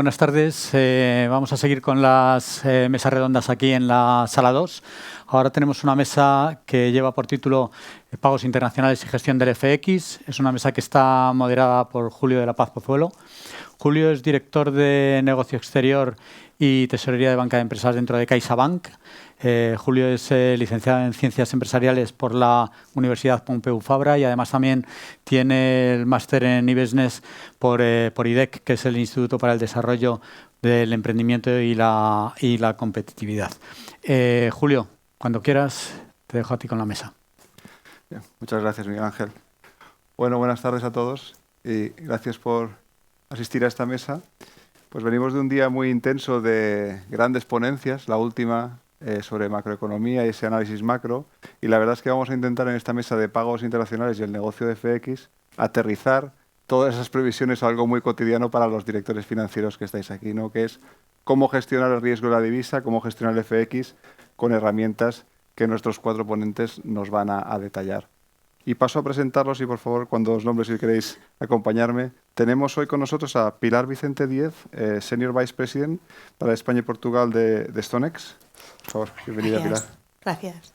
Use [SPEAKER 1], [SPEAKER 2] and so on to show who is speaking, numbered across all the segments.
[SPEAKER 1] Buenas tardes. Vamos a seguir con las mesas redondas aquí en la sala 2. Ahora tenemos una mesa que lleva por título Pagos internacionales y gestión del FX. Es una mesa que está moderada por Julio de la Paz Pozuelo. Julio es director de negocio exterior y tesorería de banca de empresas dentro de CaixaBank. Julio es licenciado en Ciencias Empresariales por la Universidad Pompeu Fabra y además también tiene el máster en e-business por IDEC, que es el Instituto para el Desarrollo del Emprendimiento y la Competitividad. Julio, cuando quieras, te dejo a ti con la mesa.
[SPEAKER 2] Bien, muchas gracias, Miguel Ángel. Bueno, buenas tardes a todos y gracias por asistir a esta mesa. Pues venimos de un día muy intenso de grandes ponencias, la última sobre macroeconomía y ese análisis macro, y la verdad es que vamos a intentar en esta mesa de pagos internacionales y el negocio de FX aterrizar todas esas previsiones a algo muy cotidiano para los directores financieros que estáis aquí, ¿no? Que es cómo gestionar el riesgo de la divisa, cómo gestionar el FX con herramientas que nuestros cuatro ponentes nos van a detallar. Y paso a presentarlos y, por favor, cuando os nombres si queréis acompañarme. Tenemos hoy con nosotros a Pilar Vicente Díez, Senior Vice President para España y Portugal de StoneX. Por favor, bienvenida, Pilar.
[SPEAKER 3] Gracias.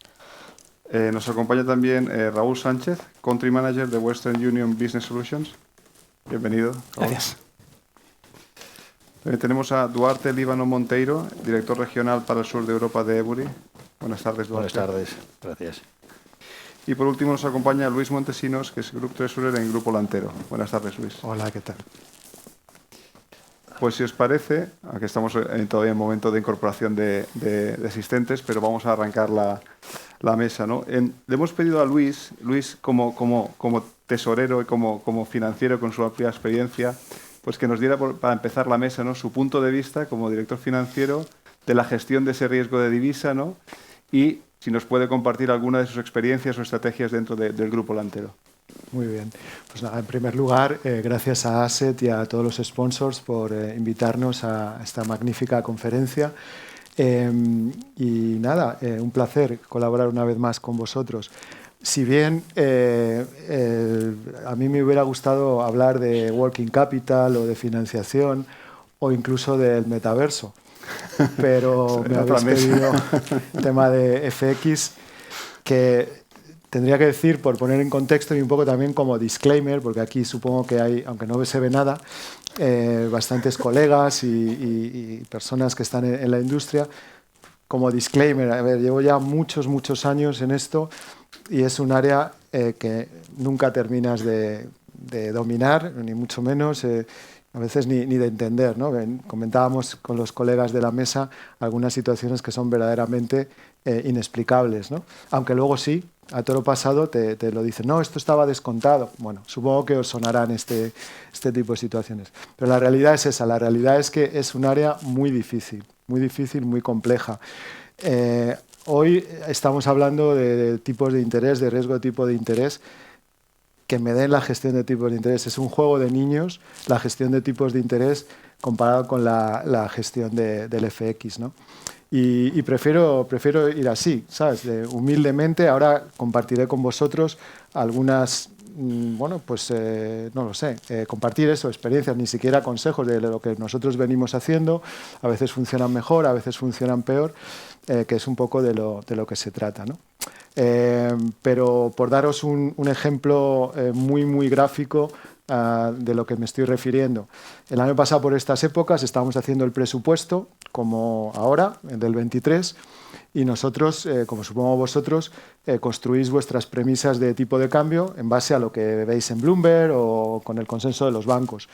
[SPEAKER 2] Nos acompaña también Raúl Sánchez, Country Manager de Western Union Business Solutions. Bienvenido.
[SPEAKER 4] Gracias.
[SPEAKER 2] También tenemos a Duarte Líbano Monteiro, Director Regional para el Sur de Europa de Ebury. Buenas tardes, Duarte.
[SPEAKER 4] Buenas tardes, gracias.
[SPEAKER 2] Y por último nos acompaña Luis Montesinos, que es Group Treasurer en Grupo Lantero. Buenas tardes, Luis.
[SPEAKER 5] Hola, ¿qué tal?
[SPEAKER 2] Pues si os parece, aquí estamos todavía en momento de incorporación de asistentes, pero vamos a arrancar la mesa, ¿no? Le hemos pedido a Luis como tesorero y como financiero con su amplia experiencia, pues que nos diera para empezar la mesa, ¿no?, su punto de vista como director financiero de la gestión de ese riesgo de divisa, ¿no?, y si nos puede compartir alguna de sus experiencias o estrategias dentro del Grupo Lantero.
[SPEAKER 5] Muy bien. Pues nada, en primer lugar, gracias a Asset y a todos los sponsors por invitarnos a esta magnífica conferencia. Y nada, un placer colaborar una vez más con vosotros. Si bien a mí me hubiera gustado hablar de working capital o de financiación o incluso del metaverso, pero me habéis pedido el tema de FX, que tendría que decir, por poner en contexto y un poco también como disclaimer, porque aquí supongo que hay, aunque no se ve nada, bastantes colegas y personas que están en la industria. Como disclaimer, a ver, llevo ya muchos años en esto y es un área que nunca terminas de dominar, ni mucho menos, a veces ni de entender, ¿no? Comentábamos con los colegas de la mesa algunas situaciones que son verdaderamente inexplicables, ¿no? Aunque luego sí, a toro pasado te lo dicen, no, esto estaba descontado. Bueno, supongo que os sonarán este tipo de situaciones. Pero la realidad es esa, la realidad es que es un área muy difícil, muy compleja. Hoy estamos hablando de tipos de interés, de riesgo de tipo de interés, que me den la gestión de tipos de interés. Es un juego de niños la gestión de tipos de interés comparado con la gestión del FX, ¿no? Y prefiero ir así, ¿sabes? Humildemente. Ahora compartiré con vosotros algunas, bueno, pues no lo sé, compartir eso, experiencias, ni siquiera consejos de lo que nosotros venimos haciendo. A veces funcionan mejor, a veces funcionan peor, que es un poco de lo que se trata, ¿no? Pero por daros un ejemplo muy gráfico de lo que me estoy refiriendo. El año pasado, por estas épocas, estábamos haciendo el presupuesto, como ahora, del 23, y nosotros, como supongo vosotros, construís vuestras premisas de tipo de cambio en base a lo que veis en Bloomberg o con el consenso de los bancos.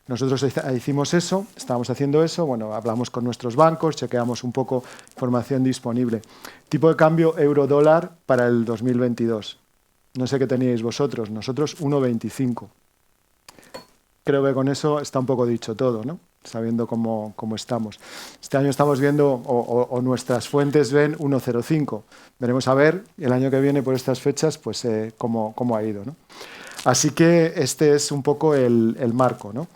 [SPEAKER 5] Nosotros hicimos eso, estábamos haciendo eso, bueno, hablamos con nuestros bancos, chequeamos un poco información disponible. Tipo de cambio euro-dólar para el 2022. No sé qué teníais vosotros, nosotros 1,25. Creo que con eso está un poco dicho todo, ¿no? Sabiendo cómo estamos. Este año estamos viendo, o nuestras fuentes ven 1,05. Veremos a ver el año que viene por estas fechas pues cómo ha ido, ¿no? Así que este es un poco el marco, ¿no?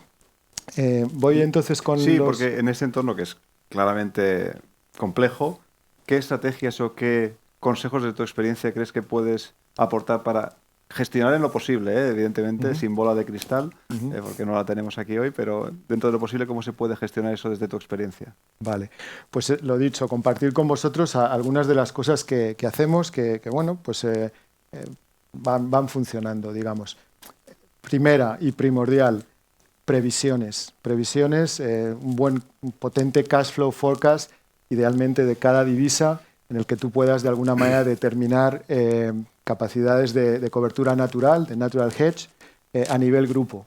[SPEAKER 5] Voy entonces con
[SPEAKER 2] Sí, porque en este entorno que es claramente complejo, ¿qué estrategias o qué consejos de tu experiencia crees que puedes aportar para gestionar en lo posible, evidentemente, sin bola de cristal, porque no la tenemos aquí hoy, pero dentro de lo posible, ¿cómo se puede gestionar eso desde tu experiencia?
[SPEAKER 5] Vale, pues lo dicho, compartir con vosotros algunas de las cosas que hacemos que bueno, pues van funcionando, digamos. Primera y primordial, previsiones. Previsiones, un potente cash flow forecast, idealmente de cada divisa, en el que tú puedas de alguna manera determinar capacidades de cobertura natural, de natural hedge, a nivel grupo.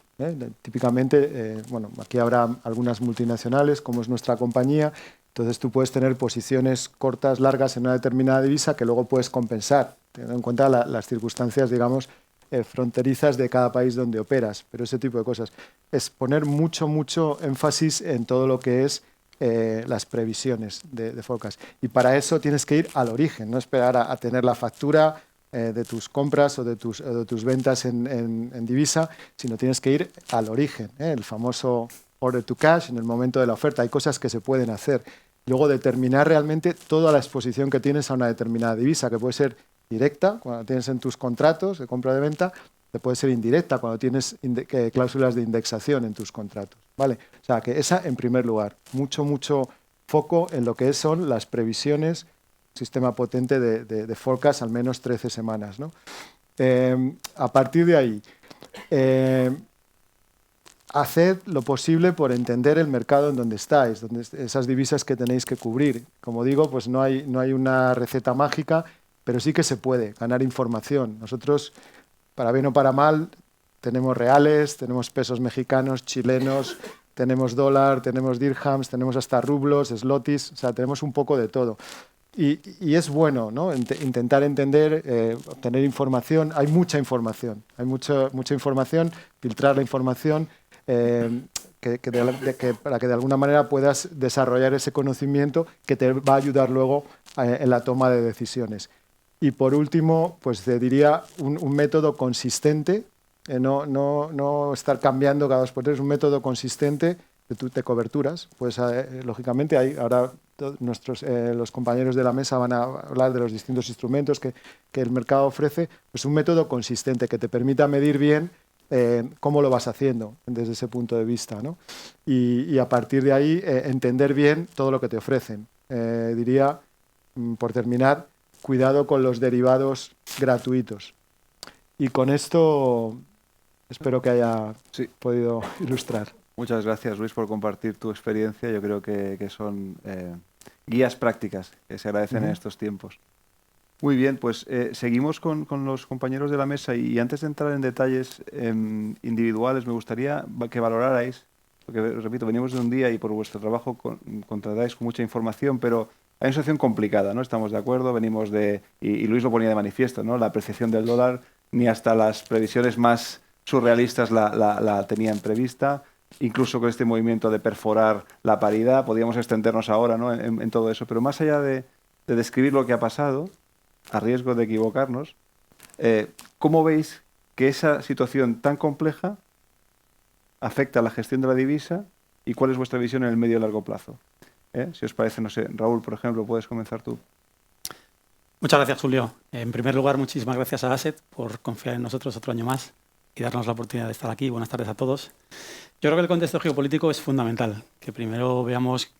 [SPEAKER 5] Típicamente, bueno, aquí habrá algunas multinacionales, como es nuestra compañía, entonces tú puedes tener posiciones cortas, largas en una determinada divisa que luego puedes compensar, teniendo en cuenta las circunstancias, digamos, fronterizas de cada país donde operas, pero ese tipo de cosas. Es poner mucho énfasis en todo lo que es las previsiones de forecast. Y para eso tienes que ir al origen, no esperar a tener la factura de tus compras o de tus ventas en divisa, sino tienes que ir al origen, el famoso order to cash en el momento de la oferta. Hay cosas que se pueden hacer. Luego determinar realmente toda la exposición que tienes a una determinada divisa, que puede ser directa, cuando tienes en tus contratos de compra de venta, que puede ser indirecta, cuando tienes cláusulas de indexación en tus contratos, ¿vale? O sea, que esa en primer lugar. Mucho foco en lo que son las previsiones, sistema potente de forecast, al menos 13 semanas, ¿no? A partir de ahí, haced lo posible por entender el mercado en donde estáis, esas divisas que tenéis que cubrir. Como digo, pues no hay una receta mágica, pero sí que se puede ganar información. Nosotros, para bien o para mal, tenemos reales, tenemos pesos mexicanos, chilenos, tenemos dólar, tenemos dirhams, tenemos hasta rublos, slotis, o sea, tenemos un poco de todo. Y es bueno, ¿no? Intentar entender, obtener información. Hay mucha información, mucha información, filtrar la información para que de alguna manera puedas desarrollar ese conocimiento que te va a ayudar luego en la toma de decisiones. Y por último, pues te diría un método consistente, no estar cambiando cada 2 por 3, un método consistente de coberturas. Pues lógicamente ahora los compañeros de la mesa van a hablar de los distintos instrumentos que el mercado ofrece, pues un método consistente que te permita medir bien cómo lo vas haciendo desde ese punto de vista, ¿no? Y a partir de ahí entender bien todo lo que te ofrecen. Diría, por terminar, cuidado con los derivados gratuitos. Y con esto espero que haya podido ilustrar.
[SPEAKER 2] Muchas gracias, Luis, por compartir tu experiencia. Yo creo que son guías prácticas que se agradecen en estos tiempos. Muy bien, pues seguimos con los compañeros de la mesa y antes de entrar en detalles individuales me gustaría que valorarais, porque repito, venimos de un día y por vuestro trabajo contratáis con mucha información, pero hay una situación complicada, ¿no? Estamos de acuerdo, venimos y Luis lo ponía de manifiesto, ¿no? La apreciación del dólar, ni hasta las previsiones más surrealistas la tenían prevista. Incluso con este movimiento de perforar la paridad, podríamos extendernos ahora, ¿no? en todo eso. Pero más allá de describir lo que ha pasado, a riesgo de equivocarnos, ¿cómo veis que esa situación tan compleja afecta a la gestión de la divisa y cuál es vuestra visión en el medio y largo plazo? Si os parece, no sé, Raúl, por ejemplo, puedes comenzar tú.
[SPEAKER 3] Muchas gracias, Julio. En primer lugar, muchísimas gracias a Asset por confiar en nosotros otro año más y darnos la oportunidad de estar aquí. Buenas tardes a todos. Yo creo que el contexto geopolítico es fundamental, que primero veamos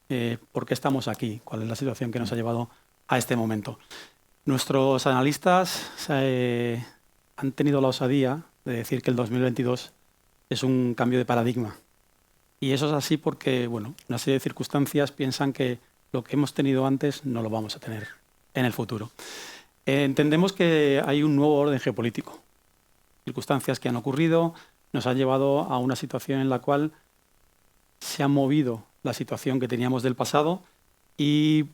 [SPEAKER 3] por qué estamos aquí, cuál es la situación que nos ha llevado a este momento. Nuestros analistas han tenido la osadía de decir que el 2022 es un cambio de paradigma. Y eso es así porque, bueno, una serie de circunstancias piensan que lo que hemos tenido antes no lo vamos a tener en el futuro. Entendemos que hay un nuevo orden geopolítico. Circunstancias que han ocurrido nos han llevado a una situación en la cual se ha movido la situación que teníamos del pasado y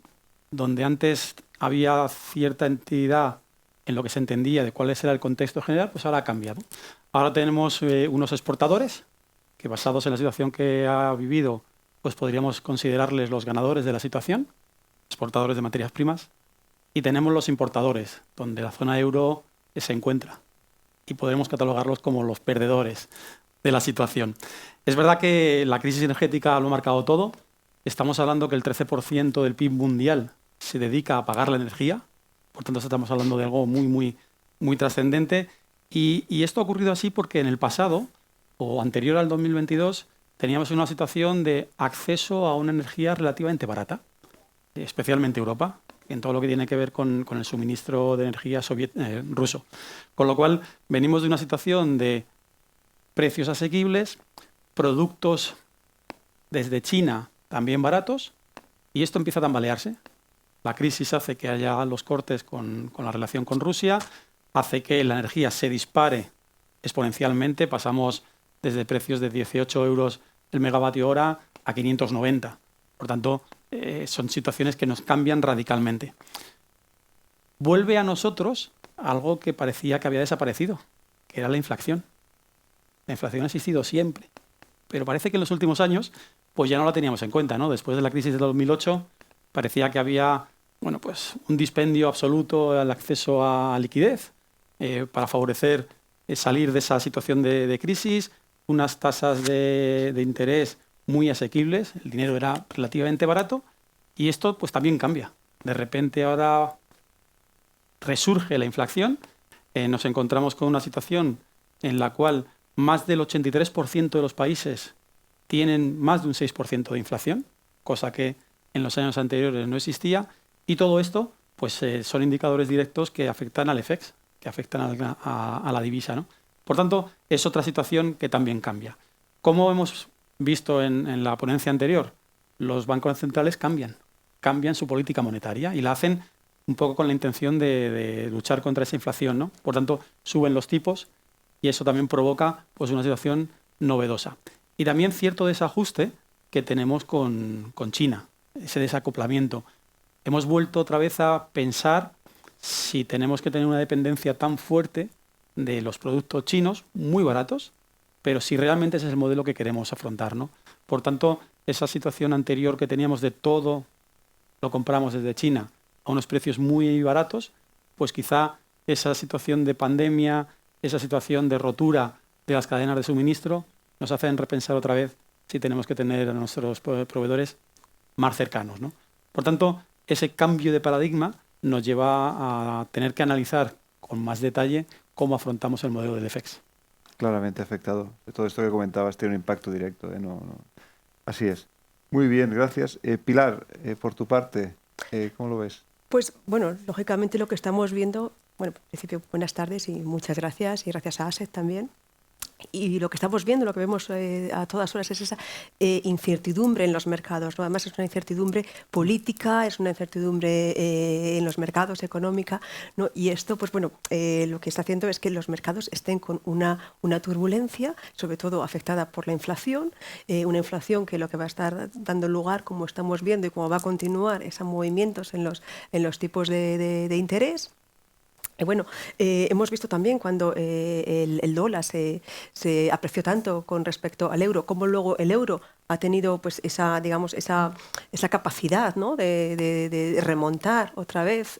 [SPEAKER 3] donde antes había cierta entidad en lo que se entendía de cuál era el contexto general, pues ahora ha cambiado. Ahora tenemos unos exportadores que, basados en la situación que ha vivido, pues podríamos considerarles los ganadores de la situación, exportadores de materias primas, y tenemos los importadores, donde la zona euro se encuentra, y podremos catalogarlos como los perdedores de la situación. Es verdad que la crisis energética lo ha marcado todo. Estamos hablando que el 13% del PIB mundial se dedica a pagar la energía, por tanto estamos hablando de algo muy trascendente, Y esto ha ocurrido así porque en el pasado, o anterior al 2022, teníamos una situación de acceso a una energía relativamente barata, especialmente Europa, en todo lo que tiene que ver con el suministro de energía ruso. Con lo cual, venimos de una situación de precios asequibles, productos desde China también baratos, y esto empieza a tambalearse. La crisis hace que haya los cortes con la relación con Rusia, hace que la energía se dispare exponencialmente, pasamos desde precios de 18 euros el megavatio hora a 590. Por tanto, son situaciones que nos cambian radicalmente. Vuelve a nosotros algo que parecía que había desaparecido, que era la inflación. La inflación ha existido siempre, pero parece que en los últimos años pues ya no la teníamos en cuenta, ¿no? Después de la crisis de 2008 parecía que había pues un dispendio absoluto al acceso a liquidez para favorecer salir de esa situación de crisis, unas tasas de interés muy asequibles, el dinero era relativamente barato y esto pues también cambia. De repente ahora resurge la inflación, nos encontramos con una situación en la cual más del 83% de los países tienen más de un 6% de inflación, cosa que en los años anteriores no existía, y todo esto pues, son indicadores directos que afectan al FX, que afectan a la divisa, ¿no? Por tanto, es otra situación que también cambia. Como hemos visto en la ponencia anterior, los bancos centrales cambian su política monetaria y la hacen un poco con la intención de luchar contra esa inflación, ¿no? Por tanto, suben los tipos y eso también provoca pues, una situación novedosa. Y también cierto desajuste que tenemos con China, ese desacoplamiento. Hemos vuelto otra vez a pensar si tenemos que tener una dependencia tan fuerte de los productos chinos, muy baratos, pero si realmente ese es el modelo que queremos afrontar, ¿no? Por tanto, esa situación anterior que teníamos de todo lo compramos desde China a unos precios muy baratos, pues quizá esa situación de pandemia, esa situación de rotura de las cadenas de suministro, nos hacen repensar otra vez si tenemos que tener a nuestros proveedores más cercanos, ¿no? Por tanto, ese cambio de paradigma nos lleva a tener que analizar con más detalle cómo afrontamos el modelo del FX.
[SPEAKER 2] Claramente afectado. Todo esto que comentabas tiene un impacto directo. Así es. Muy bien, gracias. Pilar, por tu parte, ¿cómo lo ves?
[SPEAKER 4] Pues bueno, lógicamente lo que estamos viendo, bueno, en principio buenas tardes y muchas gracias, y gracias a ASET también. Y lo que estamos viendo, lo que vemos a todas horas es esa incertidumbre en los mercados, ¿no? Además es una incertidumbre política, es una incertidumbre en los mercados económica, ¿no? Y esto, pues bueno, lo que está haciendo es que los mercados estén con una turbulencia, sobre todo afectada por la inflación, una inflación que lo que va a estar dando lugar, como estamos viendo y como va a continuar, es a movimientos en los tipos de interés. Bueno, hemos visto también cuando el dólar se apreció tanto con respecto al euro, cómo luego el euro ha tenido pues esa capacidad, ¿no? de remontar otra vez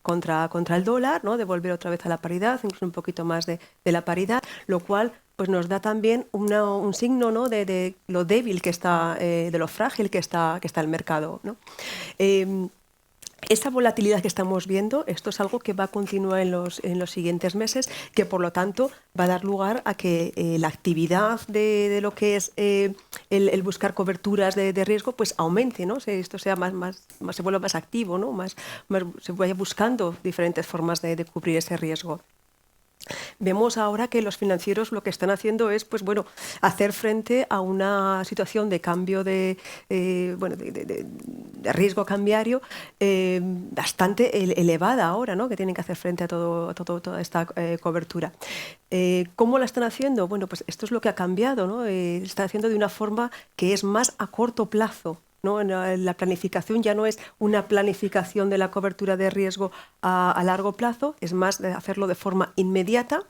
[SPEAKER 4] contra el dólar, ¿no? De volver otra vez a la paridad, incluso un poquito más de la paridad, lo cual pues nos da también un signo, ¿no? de lo débil que está, de lo frágil que está el mercado, ¿no? Esa volatilidad que estamos viendo, esto es algo que va a continuar en los siguientes meses, que por lo tanto va a dar lugar a que la actividad de lo que es el buscar coberturas de riesgo pues aumente, ¿no? Esto sea más se vuelva más activo, ¿no? Se vaya buscando diferentes formas de cubrir ese riesgo. Vemos ahora que los financieros lo que están haciendo es, pues bueno, hacer frente a una situación de cambio de riesgo cambiario bastante elevada ahora, ¿no? Que tienen que hacer frente a toda esta cobertura. ¿Cómo la están haciendo? Bueno, pues esto es lo que ha cambiado, ¿no? Están haciendo de una forma que es más a corto plazo, ¿no? La planificación ya no es una planificación de la cobertura de riesgo a largo plazo, es más de hacerlo de forma inmediata.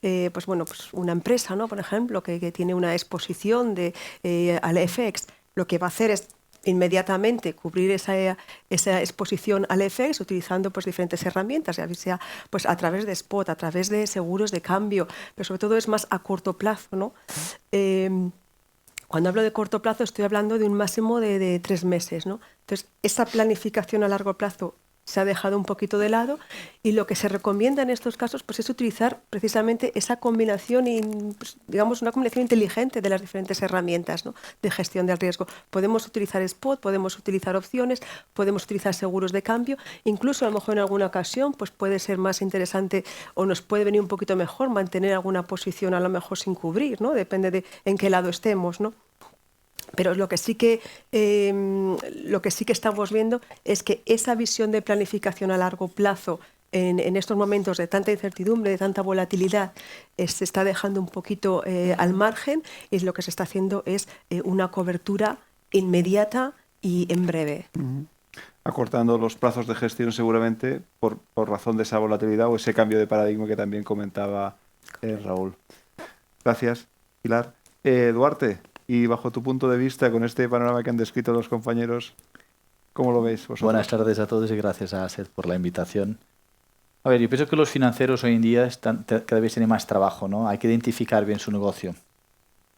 [SPEAKER 4] Pues una empresa, ¿no? Por ejemplo, que tiene una exposición al FX, lo que va a hacer es inmediatamente cubrir esa exposición al FX utilizando pues diferentes herramientas, ya sea pues a través de spot, a través de seguros de cambio, pero sobre todo es más a corto plazo, ¿no? Cuando hablo de corto plazo estoy hablando de un máximo de 3 meses, ¿no? Entonces, esa planificación a largo plazo se ha dejado un poquito de lado, y lo que se recomienda en estos casos pues, es utilizar precisamente esa combinación, pues, digamos, una combinación inteligente de las diferentes herramientas, ¿no?, de gestión del riesgo. Podemos utilizar spot, podemos utilizar opciones, podemos utilizar seguros de cambio, incluso a lo mejor en alguna ocasión pues, puede ser más interesante o nos puede venir un poquito mejor mantener alguna posición a lo mejor sin cubrir, ¿no? Depende de en qué lado estemos, ¿no? Pero lo que sí que estamos viendo es que esa visión de planificación a largo plazo en estos momentos de tanta incertidumbre, de tanta volatilidad, se está dejando un poquito al margen, y lo que se está haciendo es una cobertura inmediata y en breve.
[SPEAKER 2] Acortando los plazos de gestión seguramente por razón de esa volatilidad o ese cambio de paradigma que también comentaba Raúl. Gracias, Pilar. Duarte, y bajo tu punto de vista, con este panorama que han descrito los compañeros, ¿cómo lo veis vosotros?
[SPEAKER 6] Buenas tardes a todos y gracias a ASET por la invitación. A ver, yo pienso que los financieros hoy en día cada vez tienen más trabajo, ¿no? Hay que identificar bien su negocio.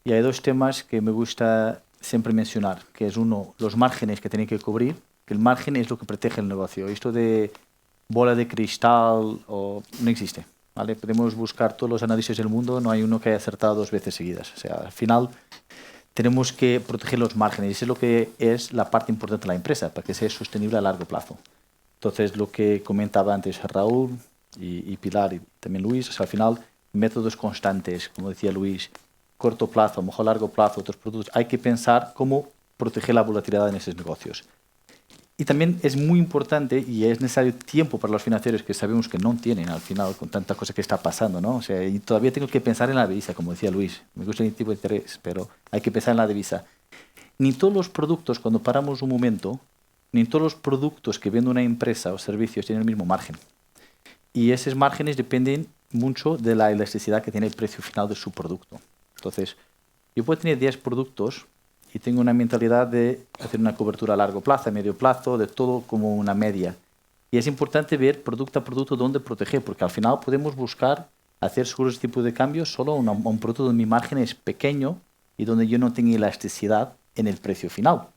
[SPEAKER 6] Y hay dos temas que me gusta siempre mencionar, que es uno, los márgenes que tienen que cubrir, que el margen es lo que protege el negocio. Esto de bola de cristal no existe, ¿vale? Podemos buscar todos los análisis del mundo, no hay uno que haya acertado 2 veces seguidas. O sea, al final tenemos que proteger los márgenes, y eso es lo que es la parte importante de la empresa, para que sea sostenible a largo plazo. Entonces, lo que comentaba antes Raúl y Pilar y también Luis, o sea, al final, métodos constantes, como decía Luis, corto plazo, a lo mejor largo plazo, otros productos. Hay que pensar cómo proteger la volatilidad en esos negocios. Y también es muy importante y es necesario tiempo para los financieros, que sabemos que no tienen al final con tanta cosa que está pasando, ¿no? O sea, y todavía tengo que pensar en la divisa, como decía Luis. Me gusta el tipo de interés, pero hay que pensar en la divisa. Ni todos los productos, cuando paramos un momento, ni todos los productos que vende una empresa o servicios tienen el mismo margen. Y esos márgenes dependen mucho de la elasticidad que tiene el precio final de su producto. Entonces, yo puedo tener 10 productos y tengo una mentalidad de hacer una cobertura a largo plazo, a medio plazo, de todo como una media. Y es importante ver producto a producto dónde proteger, porque al final podemos buscar hacer seguros de tipo de cambio solo a un producto donde mi margen es pequeño y donde yo no tengo elasticidad en el precio final.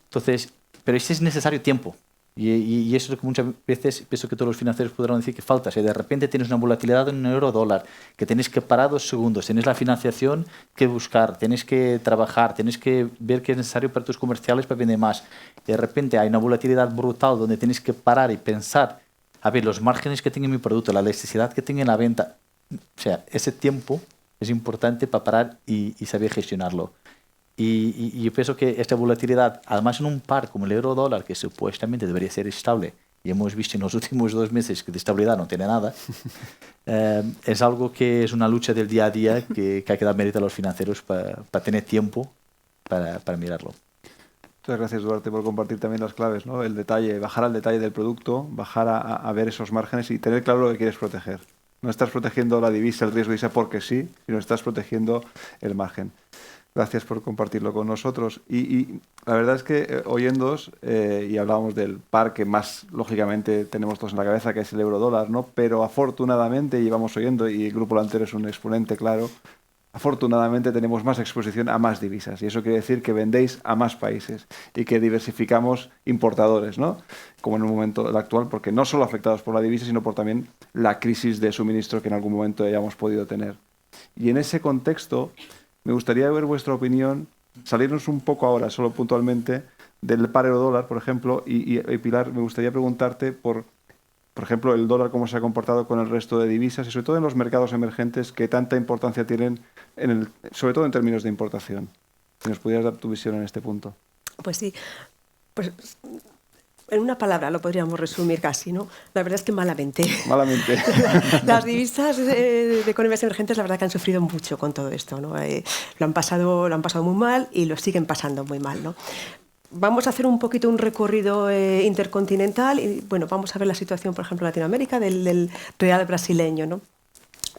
[SPEAKER 6] Entonces, pero ese es necesario tiempo. Y eso es lo que muchas veces pienso que todos los financieros podrán decir que falta. Si de repente tienes una volatilidad en un euro-dólar, que tienes que parar 2 segundos, tienes la financiación que buscar, tienes que trabajar, tienes que ver qué es necesario para tus comerciales para vender más. De repente hay una volatilidad brutal donde tienes que parar y pensar, a ver, los márgenes que tenga mi producto, la necesidad que tenga en la venta. O sea, ese tiempo es importante para parar y saber gestionarlo. Y yo pienso que esta volatilidad, además en un par como el euro-dólar, que supuestamente debería ser estable, y hemos visto en los últimos 2 meses que de estabilidad no tiene nada, es algo que es una lucha del día a día que hay que dar mérito a los financieros para tener tiempo para mirarlo.
[SPEAKER 2] Muchas gracias, Duarte, por compartir también las claves, ¿no? El detalle, bajar al detalle del producto, bajar a ver esos márgenes y tener claro lo que quieres proteger. No estás protegiendo la divisa, el riesgo de divisa porque sí, sino estás protegiendo el margen. Gracias por compartirlo con nosotros. Y la verdad es que oyéndoos, y hablábamos del par que más lógicamente tenemos todos en la cabeza, que es el euro-dólar, ¿no? Pero afortunadamente, llevamos oyendo, y el Grupo Lantero es un exponente claro, afortunadamente tenemos más exposición a más divisas. Y eso quiere decir que vendéis a más países y que diversificamos importadores, ¿no? Como en un momento actual, porque no solo afectados por la divisa, sino por también la crisis de suministro que en algún momento hayamos podido tener. Y en ese contexto, me gustaría ver vuestra opinión, salirnos un poco ahora, solo puntualmente, del par euro-dólar, por ejemplo, y Pilar, me gustaría preguntarte por ejemplo, el dólar, cómo se ha comportado con el resto de divisas y sobre todo en los mercados emergentes que tanta importancia tienen, sobre todo en términos de importación. Si nos pudieras dar tu visión en este punto.
[SPEAKER 4] Pues sí, pues en una palabra lo podríamos resumir casi, ¿no? La verdad es que malamente.
[SPEAKER 2] Malamente.
[SPEAKER 4] Las divisas de economías emergentes, la verdad que han sufrido mucho con todo esto, ¿no? Lo han pasado muy mal y lo siguen pasando muy mal, ¿no? Vamos a hacer un poquito un recorrido intercontinental y, bueno, vamos a ver la situación, por ejemplo, en Latinoamérica del real brasileño, ¿no?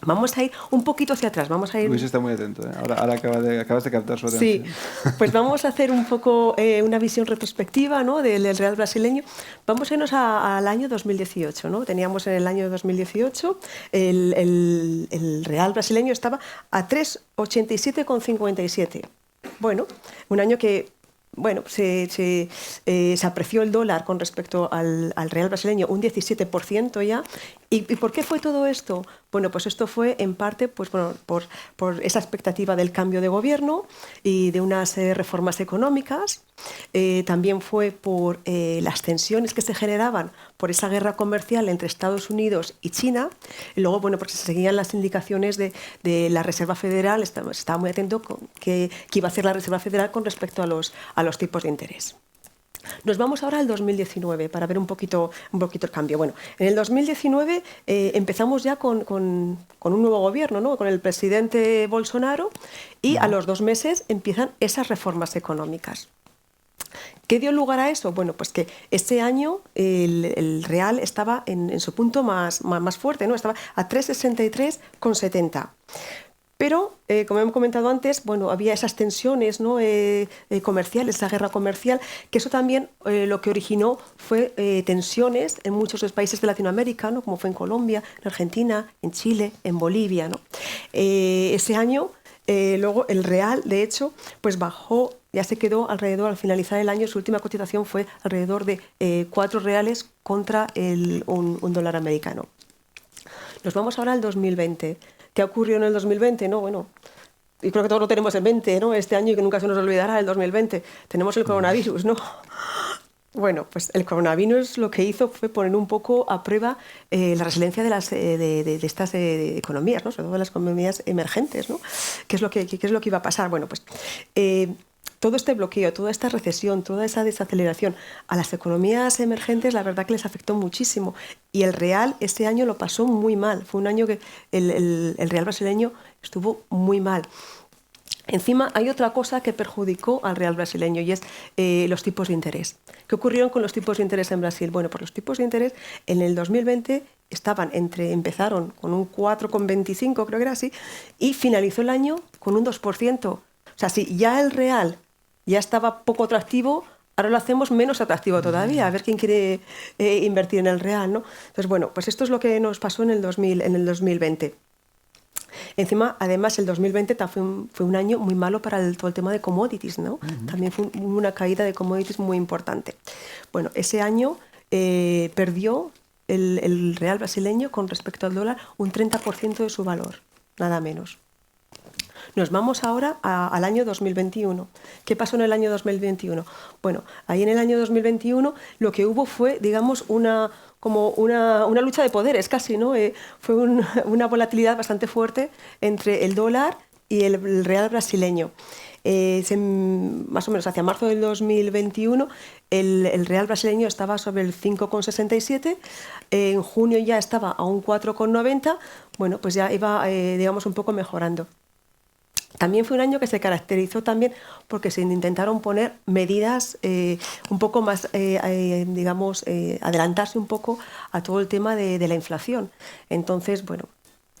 [SPEAKER 4] Vamos a ir un poquito hacia atrás. Vamos a ir...
[SPEAKER 2] Luis está muy atento, ¿eh? Ahora acabas de captar su atención.
[SPEAKER 4] Sí, pues vamos a hacer un poco una visión retrospectiva, ¿no? del real brasileño. Vamos a irnos al año 2018, ¿no? Teníamos en el año 2018 el real brasileño estaba a 3,87,57. Bueno, un año que bueno, se apreció el dólar con respecto al real brasileño un 17% ya. ¿Y por qué fue todo esto? Bueno, pues esto fue en parte pues, bueno, por esa expectativa del cambio de gobierno y de unas reformas económicas. También fue por las tensiones que se generaban por esa guerra comercial entre Estados Unidos y China. Y luego, bueno, porque se seguían las indicaciones de la Reserva Federal, estaba muy atento con que iba a hacer la Reserva Federal con respecto a los tipos de interés. Nos vamos ahora al 2019 para ver un poquito el cambio. Bueno, en el 2019 empezamos ya con un nuevo gobierno, ¿no? Con el presidente Bolsonaro, y a los 2 meses empiezan esas reformas económicas. ¿Qué dio lugar a eso? Bueno, pues que este año el real estaba en su punto más fuerte, ¿no? Estaba a 3,63,70. Pero, como hemos comentado antes, bueno, había esas tensiones, ¿no? Comerciales, esa guerra comercial, que eso también lo que originó fue tensiones en muchos de los países de Latinoamérica, ¿no? Como fue en Colombia, en Argentina, en Chile, en Bolivia, ¿no? Ese año, luego el real, de hecho, pues bajó, ya se quedó alrededor, al finalizar el año, su última cotización fue alrededor de 4 reales contra un dólar americano. Nos vamos ahora al 2020. ¿Qué ocurrió en el 2020? No, bueno, y creo que todos lo tenemos en mente, ¿no? Este año, y que nunca se nos olvidará, el 2020. Tenemos el coronavirus, ¿no? Bueno, pues el coronavirus lo que hizo fue poner un poco a prueba la resiliencia de estas economías, ¿no? Sobre todo de las economías emergentes, ¿no? ¿Qué es lo que iba a pasar? Bueno, pues todo este bloqueo, toda esta recesión, toda esa desaceleración a las economías emergentes, la verdad que les afectó muchísimo. Y el real este año lo pasó muy mal. Fue un año que el real brasileño estuvo muy mal. Encima hay otra cosa que perjudicó al real brasileño, y es los tipos de interés. ¿Qué ocurrieron con los tipos de interés en Brasil? Bueno, pues los tipos de interés en el 2020 empezaron con un 4,25, creo que era así, y finalizó el año con un 2%. O sea, si ya el real ya estaba poco atractivo, ahora lo hacemos menos atractivo todavía, a ver quién quiere invertir en el real, ¿no? Entonces, bueno, pues esto es lo que nos pasó en el 2020. Encima, además, el 2020 fue un año muy malo para todo el tema de commodities, ¿no? También fue una caída de commodities muy importante. Bueno, ese año perdió el real brasileño con respecto al dólar un 30% de su valor, nada menos. Nos vamos ahora al año 2021. ¿Qué pasó en el año 2021? Bueno, ahí en el año 2021 lo que hubo fue, digamos, una lucha de poderes casi, ¿no? Fue una volatilidad bastante fuerte entre el dólar y el real brasileño. Más o menos hacia marzo del 2021 el real brasileño estaba sobre el 5,67, en junio ya estaba a un 4,90, bueno, pues ya iba, digamos, un poco mejorando. También fue un año que se caracterizó también porque se intentaron poner medidas un poco más, digamos, adelantarse un poco a todo el tema de la inflación. Entonces, bueno,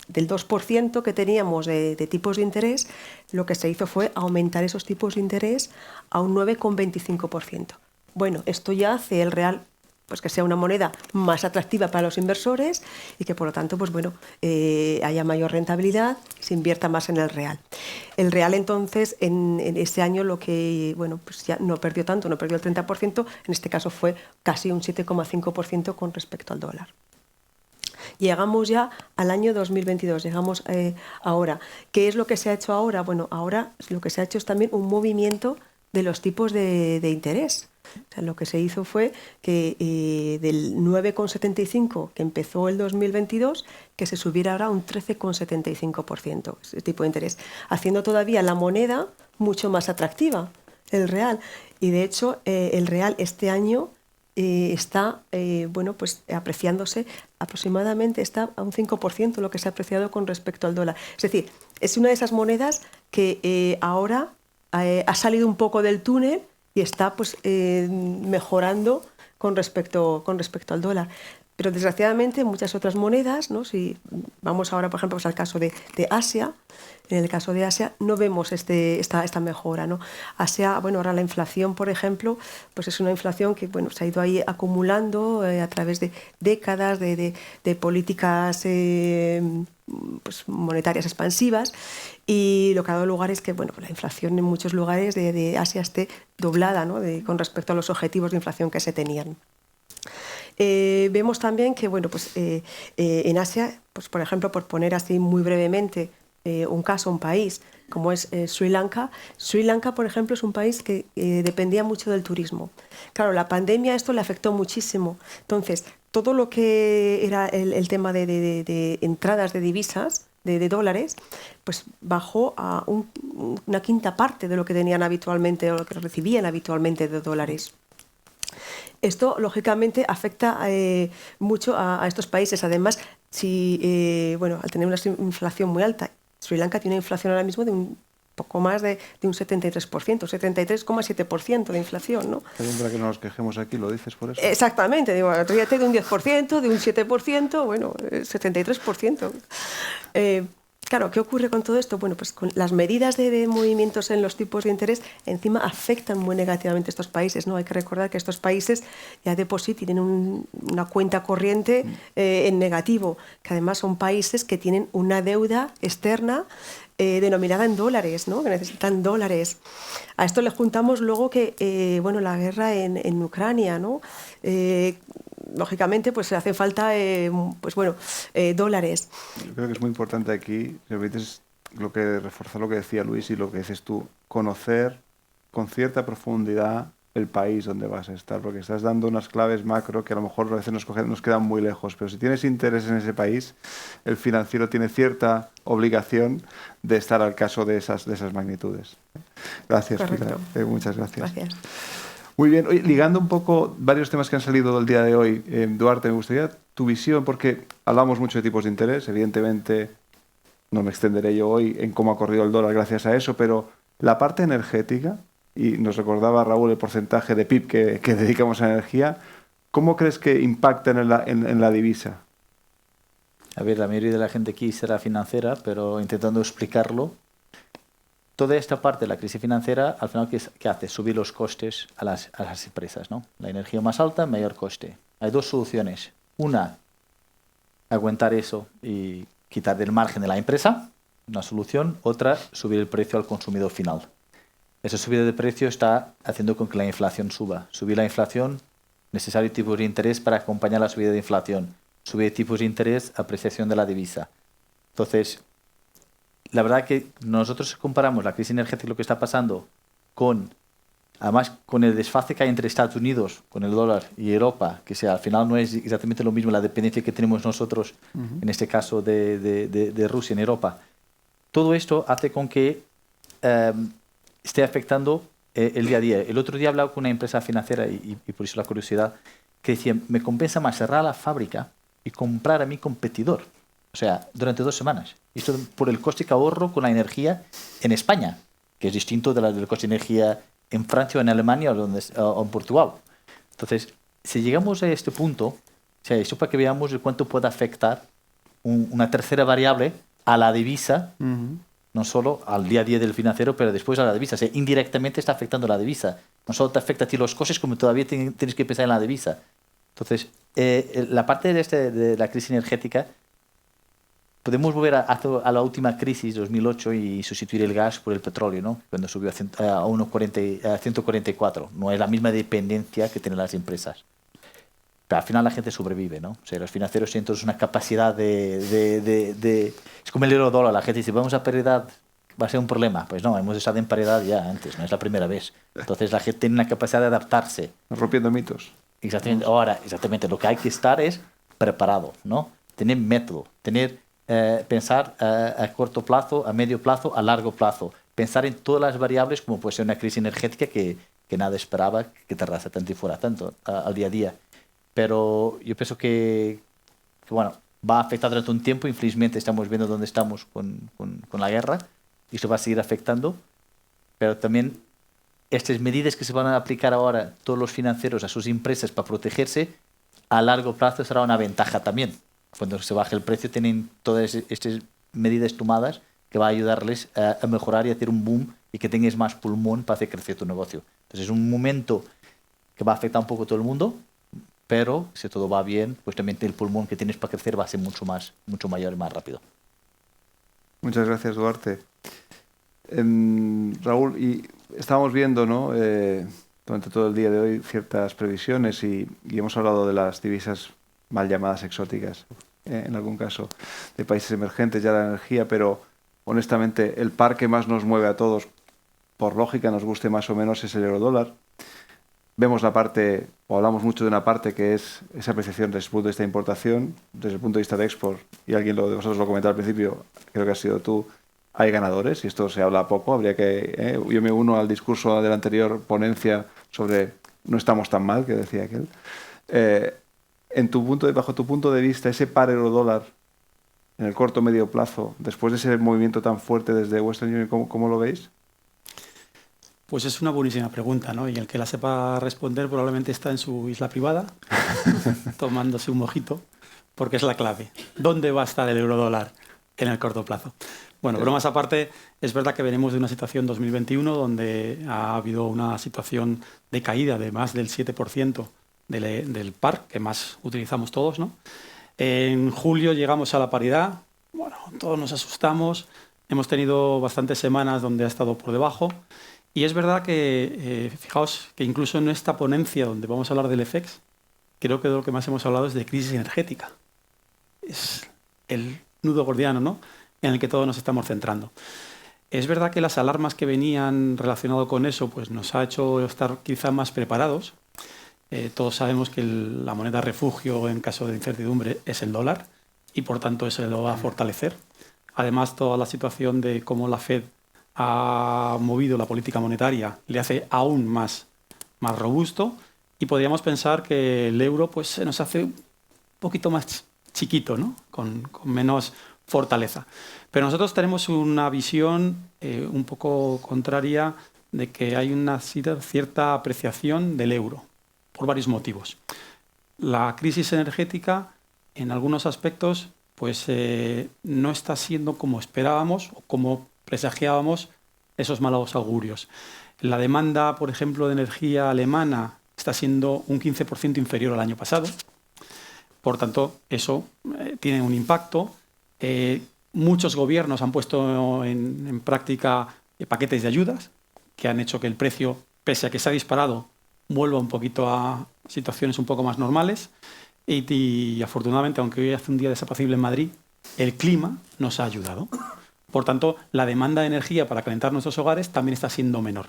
[SPEAKER 4] del 2% que teníamos de tipos de interés, lo que se hizo fue aumentar esos tipos de interés a un 9,25%. Bueno, esto ya hace el real pues que sea una moneda más atractiva para los inversores y que por lo tanto pues bueno, haya mayor rentabilidad, se invierta más en el real. El real entonces en ese año lo que bueno, pues ya no perdió tanto, no perdió el 30%, en este caso fue casi un 7,5% con respecto al dólar. Llegamos ya al año 2022, llegamos ahora. ¿Qué es lo que se ha hecho ahora? Bueno, ahora lo que se ha hecho es también un movimiento de los tipos de interés. O sea, lo que se hizo fue que del 9,75 que empezó el 2022, que se subiera ahora a un 13,75% ese tipo de interés, haciendo todavía la moneda mucho más atractiva, el real. Y de hecho, el real este año está bueno, pues apreciándose aproximadamente, está a un 5% lo que se ha apreciado con respecto al dólar. Es decir, es una de esas monedas que ahora ha salido un poco del túnel y está pues mejorando con respecto al dólar. Pero desgraciadamente muchas otras monedas, ¿no? Si vamos ahora, por ejemplo, pues al caso de Asia, en el caso de Asia no vemos esta mejora, ¿no? Asia, bueno, ahora la inflación, por ejemplo, pues es una inflación que, bueno, se ha ido ahí acumulando a través de décadas de políticas pues monetarias expansivas, y lo que ha dado lugar es que, bueno, la inflación en muchos lugares de Asia esté doblada, ¿no? Con respecto a los objetivos de inflación que se tenían. Vemos también que, bueno, pues, en Asia, pues, por ejemplo, por poner así muy brevemente un país como es Sri Lanka. Sri Lanka, por ejemplo, es un país que dependía mucho del turismo. Claro, la pandemia esto le afectó muchísimo. Entonces, todo lo que era el tema de entradas de divisas, de dólares, pues bajó a una quinta parte de lo que tenían habitualmente o lo que recibían habitualmente de dólares. Esto, lógicamente, afecta mucho a estos países. Además, bueno, al tener una inflación muy alta, Sri Lanka tiene una inflación ahora mismo de un poco más de un 73%, 73,7% de inflación, ¿no?
[SPEAKER 2] También para que no nos quejemos aquí, ¿lo dices por eso?
[SPEAKER 4] Exactamente, digo, ríete de un 10%, de un 7%, bueno, 73%. Claro, ¿qué ocurre con todo esto? Bueno, pues con las medidas de movimientos en los tipos de interés encima afectan muy negativamente a estos países, ¿no? Hay que recordar que estos países ya de por sí tienen una cuenta corriente en negativo, que además son países que tienen una deuda externa denominada en dólares, ¿no? Que necesitan dólares. A esto le juntamos luego que, bueno, la guerra en Ucrania, ¿no? Lógicamente, pues hace falta, pues bueno, dólares.
[SPEAKER 2] Yo creo que es muy importante aquí, si me permites, reforzar lo que decía Luis y lo que dices tú, conocer con cierta profundidad el país donde vas a estar, porque estás dando unas claves macro que a lo mejor a veces nos quedan muy lejos, pero si tienes interés en ese país, el financiero tiene cierta obligación de estar al caso de esas magnitudes. Gracias, Pilar. Muchas gracias.
[SPEAKER 4] Gracias.
[SPEAKER 2] Muy bien, oye, ligando un poco varios temas que han salido el día de hoy, Duarte, me gustaría tu visión, porque hablamos mucho de tipos de interés, evidentemente no me extenderé yo hoy en cómo ha corrido el dólar gracias a eso, pero la parte energética, y nos recordaba Raúl el porcentaje de PIB que dedicamos a energía, ¿cómo crees que impacta en la divisa?
[SPEAKER 6] A ver, la mayoría de la gente aquí será financiera, pero intentando explicarlo, toda esta parte de la crisis financiera, al final, ¿qué hace? Subir los costes a las empresas, ¿no? La energía más alta, mayor coste. Hay dos soluciones. Una, aguantar eso y quitar del margen de la empresa, una solución. Otra, subir el precio al consumidor final. Esa subida de precio está haciendo con que la inflación suba. Subir la inflación, necesario tipos de interés para acompañar la subida de inflación. Subir de tipos de interés, apreciación de la divisa. Entonces, la verdad que nosotros comparamos la crisis energética, lo que está pasando, además con el desfase que hay entre Estados Unidos, con el dólar, y Europa, que al final no es exactamente lo mismo la dependencia que tenemos nosotros, en este caso de Rusia en Europa. Todo esto hace con que esté afectando el día a día. El otro día he hablado con una empresa financiera, y por eso la curiosidad, que decía, me compensa más cerrar la fábrica y comprar a mi competidor. O sea, durante 2 semanas. Esto por el coste que ahorro con la energía en España, que es distinto del coste de energía en Francia o en Alemania o en Portugal. Entonces, si llegamos a este punto, o sea, esto para que veamos de cuánto puede afectar una tercera variable a la divisa, no solo al día a día del financiero, pero después a la divisa. O sea, indirectamente está afectando la divisa. No solo te afecta a ti los costes, como todavía tienes que pensar en la divisa. Entonces, la parte de la crisis energética, podemos volver a la última crisis, 2008, y sustituir el gas por el petróleo, ¿no? Cuando subió a 144. No es la misma dependencia que tienen las empresas. Pero al final la gente sobrevive, ¿no? O sea, los financieros tienen una capacidad Es como el euro-dólar. La gente dice, vamos a paridad, va a ser un problema. Pues no, hemos estado en paridad ya antes, no es la primera vez. Entonces la gente tiene una capacidad de adaptarse.
[SPEAKER 2] Rompiendo mitos.
[SPEAKER 6] Exactamente. Ahora, exactamente, lo que hay que estar es preparado, ¿no? Tener método, pensar a corto plazo, a medio plazo, a largo plazo. Pensar en todas las variables, como puede ser una crisis energética que nada esperaba que tardase tanto y fuera tanto al día a día. Pero yo pienso que bueno, va a afectar durante un tiempo. Infelizmente estamos viendo dónde estamos con la guerra y esto va a seguir afectando. Pero también estas medidas que se van a aplicar ahora todos los financieros a sus empresas para protegerse a largo plazo será una ventaja también. Cuando se baje el precio tienen todas estas medidas tomadas que va a ayudarles a mejorar y hacer un boom y que tengas más pulmón para hacer crecer tu negocio. Entonces es un momento que va a afectar un poco a todo el mundo, pero si todo va bien, pues también el pulmón que tienes para crecer va a ser mucho mayor y más rápido.
[SPEAKER 2] Muchas gracias, Duarte. Raúl, y estábamos viendo, ¿no? Durante todo el día de hoy ciertas previsiones y hemos hablado de las divisas mal llamadas exóticas, en algún caso, de países emergentes ya la energía, pero honestamente el par que más nos mueve a todos, por lógica nos guste más o menos, es el euro-dólar. Vemos la parte, o hablamos mucho de una parte que es esa apreciación desde el punto de vista de importación, desde el punto de vista de export, y alguien de vosotros lo comentó al principio, creo que has sido tú, hay ganadores, y esto se habla poco, habría que... yo me uno al discurso de la anterior ponencia sobre no estamos tan mal, que decía aquel. Bajo tu punto de vista, ese par euro-dólar en el corto o medio plazo, después de ese movimiento tan fuerte desde Western Union, ¿cómo lo veis?
[SPEAKER 3] Pues es una buenísima pregunta, ¿no? Y el que la sepa responder probablemente está en su isla privada, tomándose un mojito, porque es la clave. ¿Dónde va a estar el euro-dólar en el corto plazo? Bueno, bromas aparte, es verdad que venimos de una situación 2021 donde ha habido una situación de caída de más del 7% del par, que más utilizamos todos, ¿no? En julio llegamos a la paridad, bueno, todos nos asustamos, hemos tenido bastantes semanas donde ha estado por debajo, y es verdad que, fijaos, que incluso en esta ponencia donde vamos a hablar del FX, creo que de lo que más hemos hablado es de crisis energética. Es el nudo gordiano, ¿no?, en el que todos nos estamos centrando. Es verdad que las alarmas que venían relacionadas con eso pues nos ha hecho estar quizá más preparados. Todos sabemos que la moneda refugio en caso de incertidumbre es el dólar y por tanto eso lo va a fortalecer. Además, toda la situación de cómo la Fed ha movido la política monetaria le hace aún más robusto y podríamos pensar que el euro pues, se nos hace un poquito más chiquito, ¿no?, con menos fortaleza. Pero nosotros tenemos una visión un poco contraria de que hay una cierta apreciación del euro, por varios motivos. La crisis energética, en algunos aspectos, pues no está siendo como esperábamos o como presagiábamos esos malos augurios. La demanda, por ejemplo, de energía alemana está siendo un 15% inferior al año pasado. Por tanto, eso tiene un impacto. Muchos gobiernos han puesto en práctica paquetes de ayudas que han hecho que el precio, pese a que se ha disparado, vuelva un poquito a situaciones un poco más normales. Y afortunadamente, aunque hoy hace un día desapacible en Madrid, el clima nos ha ayudado. Por tanto, la demanda de energía para calentar nuestros hogares también está siendo menor.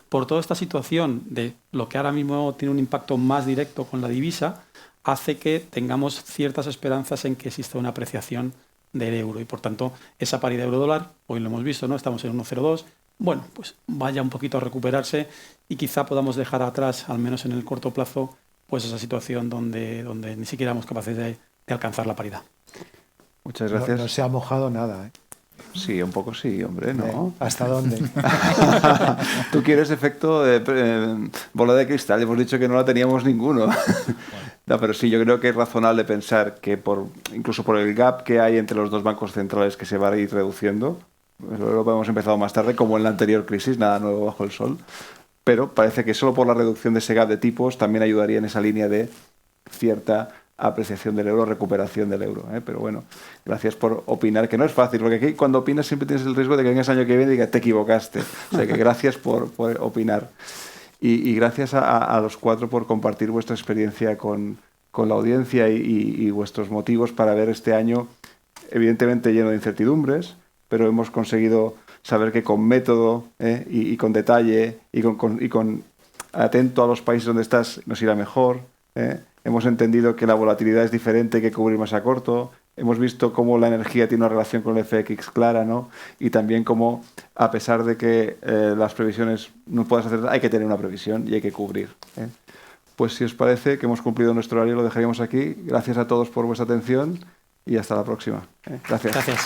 [SPEAKER 3] Por toda esta situación de lo que ahora mismo tiene un impacto más directo con la divisa, hace que tengamos ciertas esperanzas en que exista una apreciación del euro y por tanto esa paridad euro-dólar, hoy lo hemos visto, ¿no?, estamos en 1,02, bueno, pues vaya un poquito a recuperarse y quizá podamos dejar atrás, al menos en el corto plazo, pues esa situación donde ni siquiera somos capaces de alcanzar la paridad.
[SPEAKER 2] Muchas gracias.
[SPEAKER 5] No se ha mojado nada, ¿eh?
[SPEAKER 2] Sí, un poco sí, hombre, ¿no?
[SPEAKER 5] ¿Hasta dónde?
[SPEAKER 2] Tú quieres efecto de bola de cristal, hemos dicho que no la teníamos ninguno. No, pero sí, yo creo que es razonable pensar que incluso por el gap que hay entre los dos bancos centrales que se va a ir reduciendo, lo hemos empezado más tarde, como en la anterior crisis, nada nuevo bajo el sol, pero parece que solo por la reducción de ese gap de tipos también ayudaría en esa línea de cierta apreciación del euro, recuperación del euro. Pero bueno, gracias por opinar, que no es fácil, porque aquí cuando opinas siempre tienes el riesgo de que vengas el año que viene y digas te equivocaste. O sea que gracias por opinar. Y gracias a los cuatro por compartir vuestra experiencia con la audiencia y vuestros motivos para ver este año, evidentemente lleno de incertidumbres, pero hemos conseguido saber que con método y con detalle y con atento a los países donde estás nos irá mejor. Hemos entendido que la volatilidad es diferente, que cubrir más a corto. Hemos visto cómo la energía tiene una relación con el FX clara, ¿no? Y también cómo, a pesar de que las previsiones no puedas hacer, hay que tener una previsión y hay que cubrir. Pues si os parece que hemos cumplido nuestro horario, lo dejaríamos aquí. Gracias a todos por vuestra atención y hasta la próxima. Gracias.
[SPEAKER 3] Gracias.